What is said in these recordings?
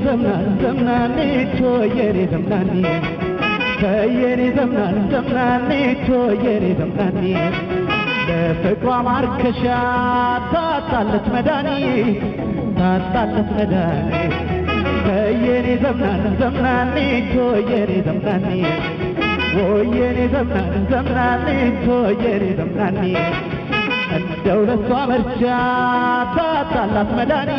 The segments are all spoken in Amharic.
ዘምናኔ ቶየኔ ዘምናኔ ከየኔ ዘምናኔ ቶየኔ ዘምናኔ ለፍቅሯ ማርከሻ ታጣለት መዳኒ ከየኔ ዘምናኔ ቶየኔ ዘምናኔ ወየኔ ዘምናኔ ቶየኔ ዘምናኔ እንደው ለሷ መርጃ ታጣላት መዳኒ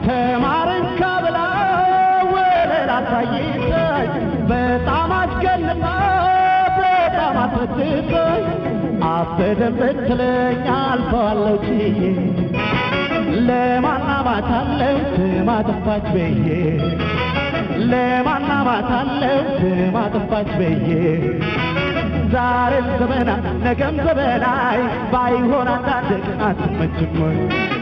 ተማርን ካብላ ወለላ ታይተኝ በጣም አስገልማ በጣም አትተኝ አበደም ብትለኝ አልፈዋለሁ ችዬ ለማናማታለው ትማጥፋች በዬ ለማናማታለው ትማጥፋች በዬ ዛሬም ዘመና ነገም ዘመናይ ባይሆን አንዳንድ አትመችም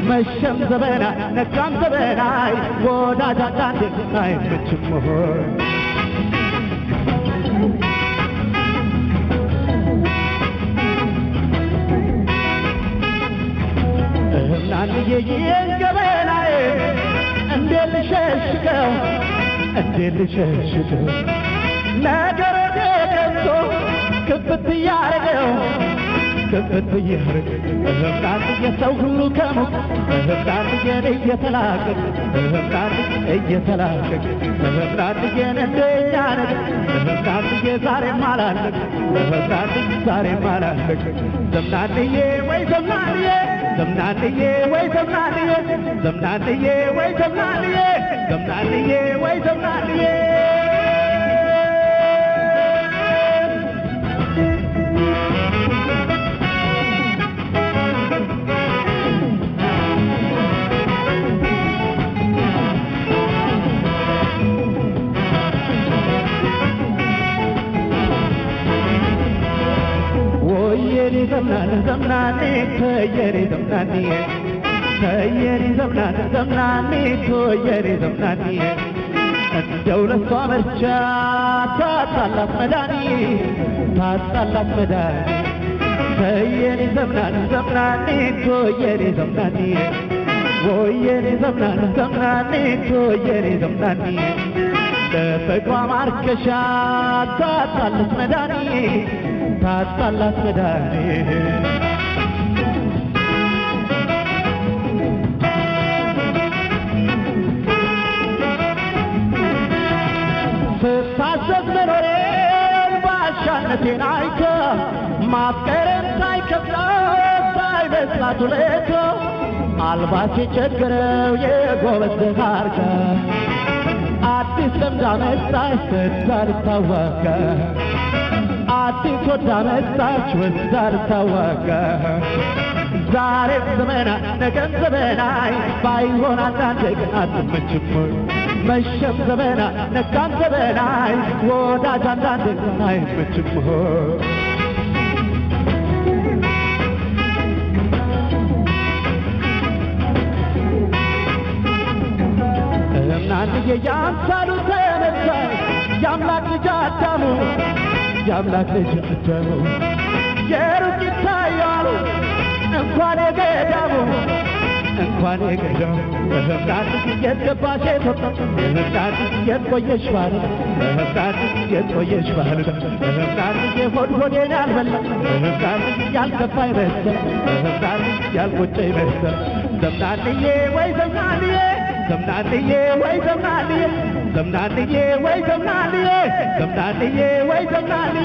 መሸም ዘመና ነጋም ዘመናይ ወዳጅ አንዳንድ አይመችም እናንዬ የገበናዬ እንዴት ልሸሽገው ነገር ደገምቶ ክፍት ያረገው እናንዬ ሰው ሁሉ ከሞት እናንዬ እየተላቀቅ እናንዬ እንደኛ ነገር እናንዬ ዛሬም አላለቅ ዘምናንዬ ወይ ዘምናንዬ ወይ ዘምናንዬ ወይ ዘምናንዬ ዘምናኔ ከየኔ ዘምናኔ ቶየኔ ዘምናኔ እንደው ለሷ መርቻ ታጣላት መዳኒ ከየኔ ዘምናኔ ቶየኔ ዘምናኔ ወየኔ ዘምናኔ ቶየኔ ዘምናኔ ለፍቅሯ ማርከሻ ታጣላት መዳኒ ስታዘዝ መኖሬን ባሻነቴን አይተ ማፍቀርን ሳይከፍለው ሳይበስላት ውለቶ አልባስ የቸገረው የጎበዝ አርጋ አዲስ ለምዳ መጣች ስትዳር ታወቀ አዲስ ወዳ መጣች ወዳር ታወቀ ዛሬም ዘመና ነገም ዘመናይ ባይሆን አንዳንድ ግን አትመችም መሸም ዘመና ነጋም ዘመናይ ወዳጅ አንዳንድ ግን አይመችም እናንዬ ያምሳሉ ተመሳይ የአምላክ ልጅ አዳሙ የሩቅ ይታያሉ እንኳን የገዳሙ እናንዬ የገባሽ የቶጣ እናንዬ የቆየሽ ባህል እናንዬ ሆዴን ያልበላ እናንዬ ያልከፋኝ መሰል እናንዬ ያልቆጨኝ መሰል ዘምናንዬ ወይ ዘምናንዬ ወይ ዘምናንዬ ወይ ዘምናንዬ ወይ ዘምናንዬ